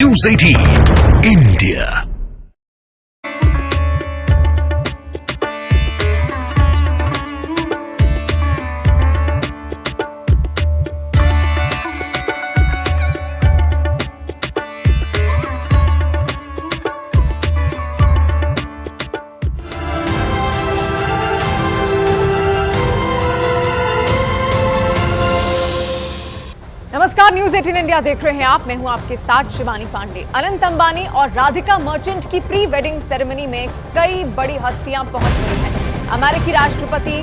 News 18 India। नमस्कार, news 18 India देख रहे हैं आप। मैं हूं आपके साथ शिवानी पांडे। अनंत अंबानी और राधिका मर्चेंट की प्री वेडिंग सेरेमनी में कई बड़ी हस्तियां पहुंच रही हैं। अमेरिकी राष्ट्रपति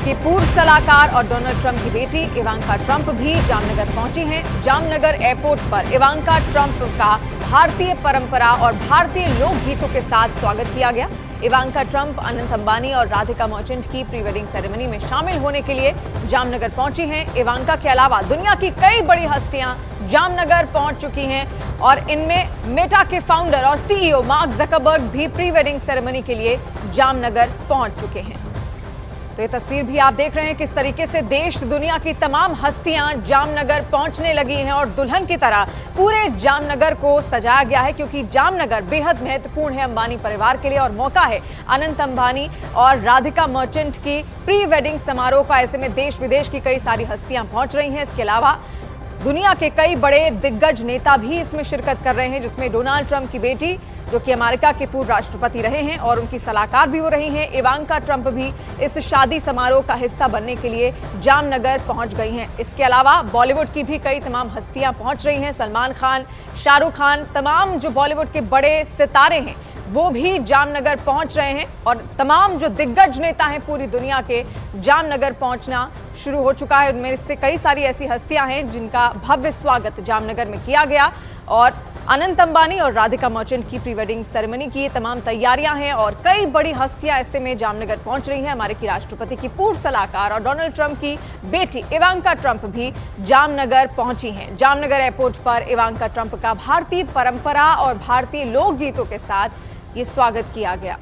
के पूर्व सलाहकार और डोनाल्ड ट्रंप की बेटी इवांका ट्रंप भी जामनगर पहुंची हैं। जामनगर एयरपोर्ट पर इवांका ट्रंप का भारतीय परंपरा और भारतीय लोकगीतों के साथ स्वागत किया गया। इवांका ट्रंप अनंत अंबानी और राधिका मर्चेंट की प्री वेडिंग सेरेमनी में शामिल होने के लिए जामनगर पहुंची हैं। इवांका के अलावा दुनिया की कई बड़ी हस्तियां जामनगर पहुंच चुकी हैं और इनमें मेटा के फाउंडर और सीईओ मार्क जकरबर्ग भी प्री वेडिंग सेरेमनी के लिए जामनगर पहुंच चुके हैं। तो ये तस्वीर भी आप देख रहे हैं किस तरीके से देश दुनिया की तमाम हस्तियां जामनगर पहुंचने लगी हैं और दुल्हन की तरह पूरे जामनगर को सजाया गया है, क्योंकि जामनगर बेहद महत्वपूर्ण है अंबानी परिवार के लिए और मौका है अनंत अंबानी और राधिका मर्चेंट की प्री वेडिंग समारोह का। ऐसे में देश विदेश की कई सारी हस्तियां पहुंच रही हैं। इसके अलावा दुनिया के कई बड़े दिग्गज नेता भी इसमें शिरकत कर रहे हैं, जिसमें डोनाल्ड ट्रंप की बेटी जो कि अमेरिका के पूर्व राष्ट्रपति रहे हैं और उनकी सलाहकार भी वो रही हैं, इवांका ट्रंप भी इस शादी समारोह का हिस्सा बनने के लिए जामनगर पहुंच गई हैं। इसके अलावा बॉलीवुड की भी कई तमाम हस्तियां पहुंच रही हैं। सलमान खान, शाहरुख खान, तमाम जो बॉलीवुड के बड़े सितारे हैं वो भी जामनगर पहुंच रहे हैं और तमाम जो दिग्गज नेता हैं पूरी दुनिया के जामनगर पहुंचना शुरू हो चुका है। उनमें से कई सारी ऐसी हस्तियां हैं जिनका भव्य स्वागत जामनगर में किया गया और अनंत अंबानी और राधिका मर्चेंट की प्री वेडिंग सेरेमनी की तमाम तैयारियां हैं और कई बड़ी हस्तियां ऐसे में जामनगर पहुंच रही हैं। अमेरिकी राष्ट्रपति की पूर्व सलाहकार और डोनाल्ड ट्रंप की बेटी इवांका ट्रंप भी जामनगर पहुंची हैं। जामनगर एयरपोर्ट पर इवांका ट्रंप का भारतीय परंपरा और भारतीय लोकगीतों के साथ ये स्वागत किया गया।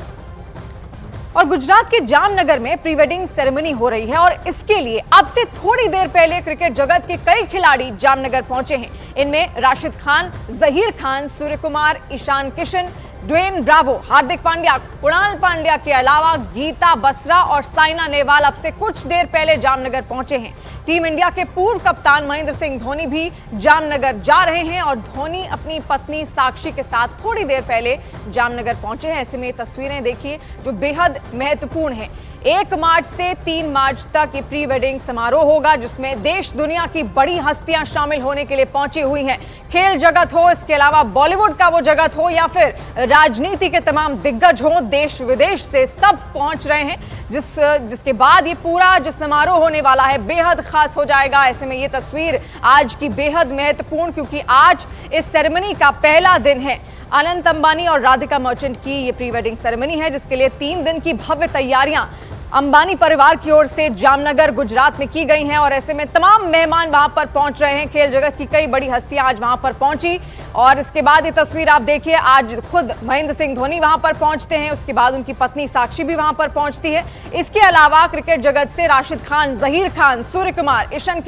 और गुजरात के जामनगर में प्री वेडिंग सेरेमनी हो रही है और इसके लिए अब से थोड़ी देर पहले क्रिकेट जगत के कई खिलाड़ी जामनगर पहुंचे हैं। इनमें राशिद खान, जहीर खान, सूर्य कुमार, ईशान किशन, ड्वेन ब्रावो, हार्दिक पांड्या, कुणाल पांड्या के अलावा गीता बसरा और साइना नेहवाल अब से कुछ देर पहले जामनगर पहुंचे हैं। टीम इंडिया के पूर्व कप्तान महेंद्र सिंह धोनी भी जामनगर जा रहे हैं और धोनी अपनी पत्नी साक्षी के साथ थोड़ी देर पहले जामनगर पहुंचे हैं। ऐसे में तस्वीरें देखिए जो बेहद महत्वपूर्ण है। 1 मार्च से 3 मार्च तक ये प्री वेडिंग समारोह होगा, जिसमें देश दुनिया की बड़ी हस्तियां शामिल होने के लिए पहुंची हुई हैं। खेल जगत हो, इसके अलावा बॉलीवुड का वो जगत हो या फिर राजनीति के तमाम दिग्गज हो, देश विदेश से सब पहुंच रहे हैं, जिसके बाद ये पूरा जो समारोह होने वाला है बेहद खास हो जाएगा। ऐसे में ये तस्वीर आज की बेहद महत्वपूर्ण, क्योंकि आज इस सेरेमनी का पहला दिन है। अनंत अंबानी और राधिका मर्चेंट की ये प्री वेडिंग सेरेमनी है, जिसके लिए 3 दिन की भव्य तैयारियां अंबानी परिवार की ओर से जामनगर गुजरात में की गई हैं और ऐसे में तमाम मेहमान वहां पर पहुंच रहे हैं। खेल जगत की कई बड़ी हस्तियां आज वहां पर पहुंची और इसके बाद ये तस्वीर आप देखिए, आज खुद महेंद्र सिंह धोनी वहां पर पहुंचते हैं, उसके बाद उनकी पत्नी साक्षी भी वहां पर पहुंचती है। इसके अलावा क्रिकेट जगत से राशिद खान, जहीर खान, सूर्य कुमार, ईशान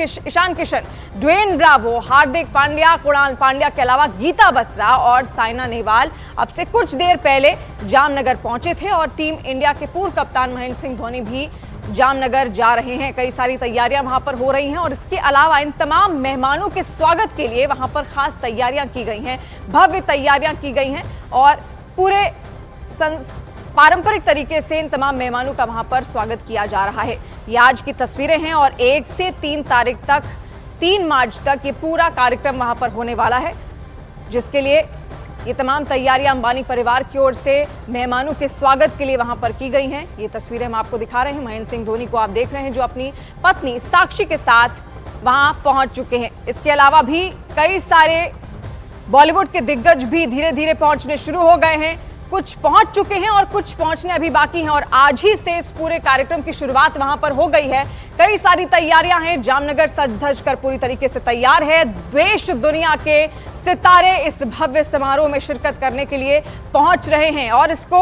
किशन, ड्वेन ब्रावो, हार्दिक पांड्या, कुणाल पांड्या के अलावा गीता बसरा और साइना नेहवाल अब से कुछ देर पहले जामनगर पहुंचे थे और टीम इंडिया के पूर्व कप्तान महेंद्र सिंह धोनी भी जामनगर जा रहे हैं। कई सारी तैयारियां वहां पर हो रही हैं और इसके अलावा इन तमाम मेहमानों के स्वागत के लिए वहां पर खास तैयारियां की गई हैं, भव्य तैयारियां की गई हैं और पूरे पारंपरिक तरीके से इन तमाम मेहमानों का वहां पर स्वागत किया जा रहा है। ये आज की तस्वीरें हैं और 1 से 3 तारीख तक, 3 मार्च तक ये पूरा कार्यक्रम वहां पर होने वाला है, जिसके लिए ये तमाम तैयारियां अंबानी परिवार की ओर से मेहमानों के स्वागत के लिए वहां पर की गई हैं। ये तस्वीरें हम आपको दिखा रहे हैं। महेंद्र सिंह धोनी को आप देख रहे हैं जो अपनी पत्नी साक्षी के साथ वहां पहुंच चुके हैं। इसके अलावा भी कई सारे बॉलीवुड के दिग्गज भी धीरे धीरे पहुंचने शुरू हो गए हैं। कुछ पहुंच चुके हैं और कुछ पहुंचने अभी बाकी हैं और आज ही से इस पूरे कार्यक्रम की शुरुआत वहां पर हो गई है। कई सारी तैयारियां हैं। जामनगर सज धज कर पूरी तरीके से तैयार है। देश दुनिया के सितारे इस भव्य समारोह में शिरकत करने के लिए पहुंच रहे हैं और इसको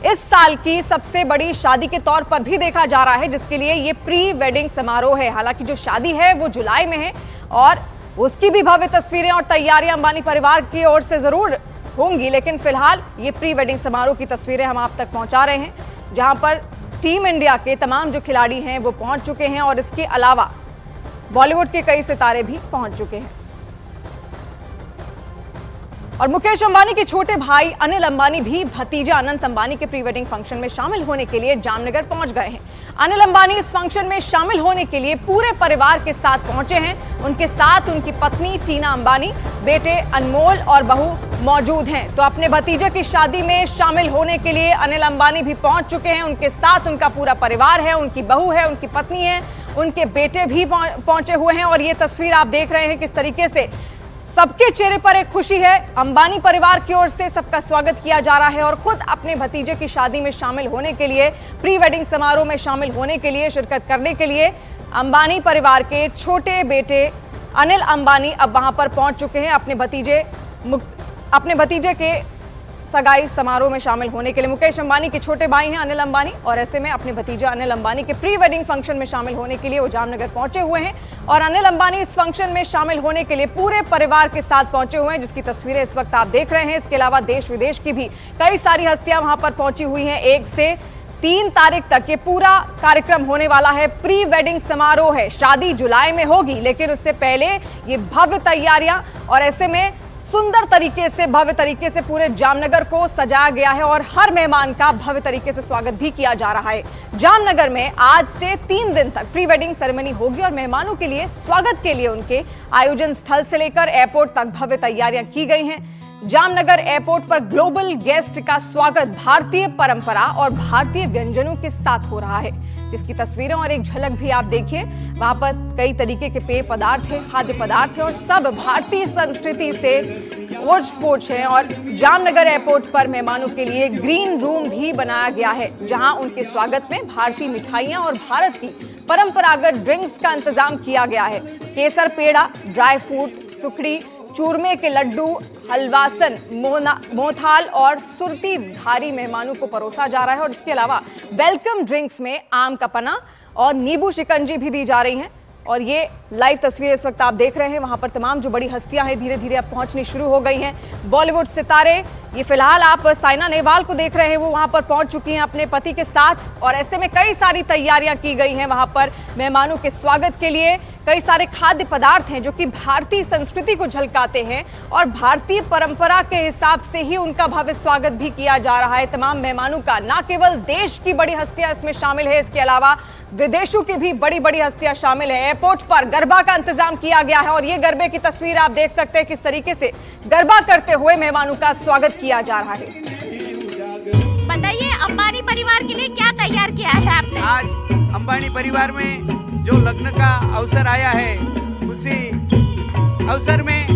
इस साल की सबसे बड़ी शादी के तौर पर भी देखा जा रहा है, जिसके लिए ये प्री वेडिंग समारोह है। हालांकि जो शादी है वो जुलाई में है और उसकी भी भव्य तस्वीरें और तैयारियां अंबानी परिवार की ओर से जरूर होंगी, लेकिन फिलहाल ये प्री वेडिंग समारोह की तस्वीरें हम आप तक पहुंचा रहे हैं, जहां पर टीम इंडिया के तमाम जो खिलाड़ी हैं वो पहुंच चुके हैं और इसके अलावा बॉलीवुड के कई सितारे भी पहुंच चुके हैं। और मुकेश अंबानी के छोटे भाई अनिल अंबानी भी भतीजा अनंत अंबानी के प्री वेडिंग फंक्शन में शामिल होने के लिए जामनगर पहुंच गए हैं। अनिल अंबानी इस फंक्शन में शामिल होने के लिए पूरे परिवार के साथ पहुंचे हैं। उनके साथ उनकी पत्नी टीना अंबानी, बेटे अनमोल और बहू मौजूद हैं। तो अपने भतीजे की शादी में शामिल होने के लिए अनिल अंबानी भी पहुंच चुके हैं। उनके साथ उनका पूरा परिवार है, उनकी बहू है, उनकी पत्नी है, उनके बेटे भी पहुंचे हुए हैं। और ये तस्वीर आप देख रहे हैं किस तरीके से सबके चेहरे पर एक खुशी है। अंबानी परिवार की ओर से सबका स्वागत किया जा रहा है और खुद अपने भतीजे की शादी में शामिल होने के लिए, प्री वेडिंग समारोह में शामिल होने के लिए, शिरकत करने के लिए अंबानी परिवार के छोटे बेटे अनिल अंबानी अब वहां पर पहुंच चुके हैं अपने भतीजे के सगाई समारोह में शामिल होने के लिए। मुकेश अंबानी के छोटे भाई हैं अनिल अंबानी, और ऐसे में अपने भतीजे अनिल अंबानी के प्री वेडिंग फंक्शन में शामिल होने के लिए वो जामनगर पहुंचे हुए हैं। और अनिल अंबानी इस फंक्शन में शामिल होने के लिए पूरे परिवार के साथ पहुंचे हुए हैं, जिसकी तस्वीरें इस वक्त आप देख रहे हैं। इसके अलावा देश विदेश की भी कई सारी हस्तियां वहां पर पहुंची हुई हैं। 1 से 3 तारीख तक ये पूरा कार्यक्रम होने वाला है। प्री वेडिंग समारोह है, शादी जुलाई में होगी, लेकिन उससे पहले ये भव्य तैयारियां और ऐसे में सुंदर तरीके से, भव्य तरीके से पूरे जामनगर को सजाया गया है और हर मेहमान का भव्य तरीके से स्वागत भी किया जा रहा है। जामनगर में आज से 3 दिन तक प्री वेडिंग सेरेमनी होगी और मेहमानों के लिए स्वागत के लिए उनके आयोजन स्थल से लेकर एयरपोर्ट तक भव्य तैयारियां की गई हैं। जामनगर एयरपोर्ट पर ग्लोबल गेस्ट का स्वागत भारतीय परंपरा और भारतीय व्यंजनों के साथ हो रहा है, जिसकी तस्वीरें और एक झलक भी आप देखिए। वहां पर कई तरीके के पेय पदार्थ हैं, खाद्य पदार्थ हैं और सब भारतीय संस्कृति से ओज-पोज है। और जामनगर एयरपोर्ट पर मेहमानों के लिए ग्रीन रूम भी बनाया गया है, जहां उनके स्वागत में भारतीय मिठाइयां और भारत की परंपरागत ड्रिंक्स का इंतजाम किया गया है। केसर पेड़ा, ड्राई फ्रूट, सुखड़ी, चूरमे के लड्डू, हलवासन, मोथाल और सुरती धारी मेहमानों को परोसा जा रहा है। और इसके अलावा वेलकम ड्रिंक्स में आम का पन्ना और नींबू शिकंजी भी दी जा रही हैं। और ये लाइव तस्वीरें इस वक्त आप देख रहे हैं। वहां पर तमाम जो बड़ी हस्तियां हैं धीरे धीरे अब पहुंचनी शुरू हो गई हैं। बॉलीवुड सितारे, ये फिलहाल आप साइना नेहवाल को देख रहे हैं, वो वहां पर पहुंच चुकी हैं अपने पति के साथ। और ऐसे में कई सारी तैयारियां की गई हैं वहां पर मेहमानों के स्वागत के लिए। कई सारे खाद्य पदार्थ हैं जो कि भारतीय संस्कृति को झलकाते हैं और भारतीय परंपरा के हिसाब से ही उनका भव्य स्वागत भी किया जा रहा है तमाम मेहमानों का। न केवल देश की बड़ी हस्तियां इसमें शामिल है, इसके अलावा विदेशों की भी बड़ी बड़ी हस्तियां शामिल है। एयरपोर्ट पर गरबा का इंतजाम किया गया है और ये गरबे की तस्वीर आप देख सकते हैं किस तरीके से गरबा करते हुए मेहमानों का स्वागत किया जा रहा है। बताइए, अंबानी परिवार के लिए क्या तैयार किया है आपने? आज अंबानी परिवार में जो लग्न का अवसर आया है, उसी अवसर में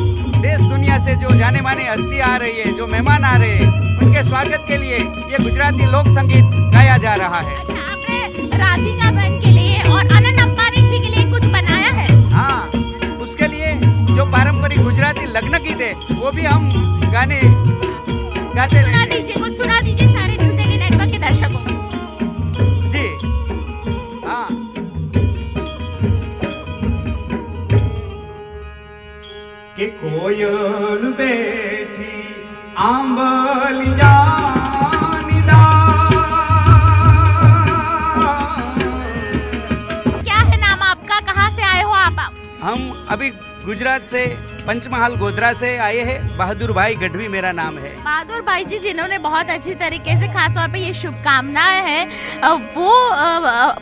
देश दुनिया से जो जाने माने हस्ती आ रही है, जो मेहमान आ रहे हैं, उनके स्वागत के लिए ये गुजराती लोक संगीत गाया जा रहा है। अच्छा, आपने राधिका बहन के लिए और अनंत अंबानी जी के लिए कुछ बनाया है? हाँ, उसके लिए जो पारंपरिक गुजराती लग्न गीत है वो भी हम गाने गाते हैं। सुना दीजिए, कुछ सुना दीजिए सारे न्यूज़ 18 नेटवर्क के दर्शकों को। जी हाँ। कि कोयल बैठी आंबलिया हम अभी गुजरात से पंचमहाल गोधरा से आए हैं। बहादुर भाई गढ़वी मेरा नाम है। बहादुर भाई जी, जिन्होंने बहुत अच्छी तरीके से खास तौर पे ये शुभकामनाएं हैं वो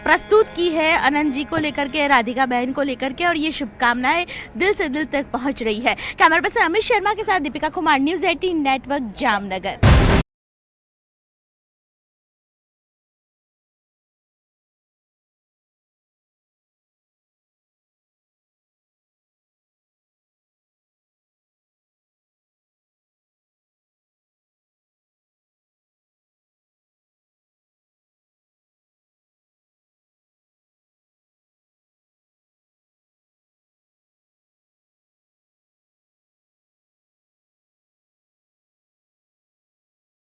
प्रस्तुत की है अनंत जी को लेकर के, राधिका बहन को लेकर के, और ये शुभकामनाएं दिल से दिल तक पहुंच रही है। कैमरा पर्सन अमित शर्मा के साथ दीपिका कुमार, न्यूज़ 18 नेटवर्क, जामनगर।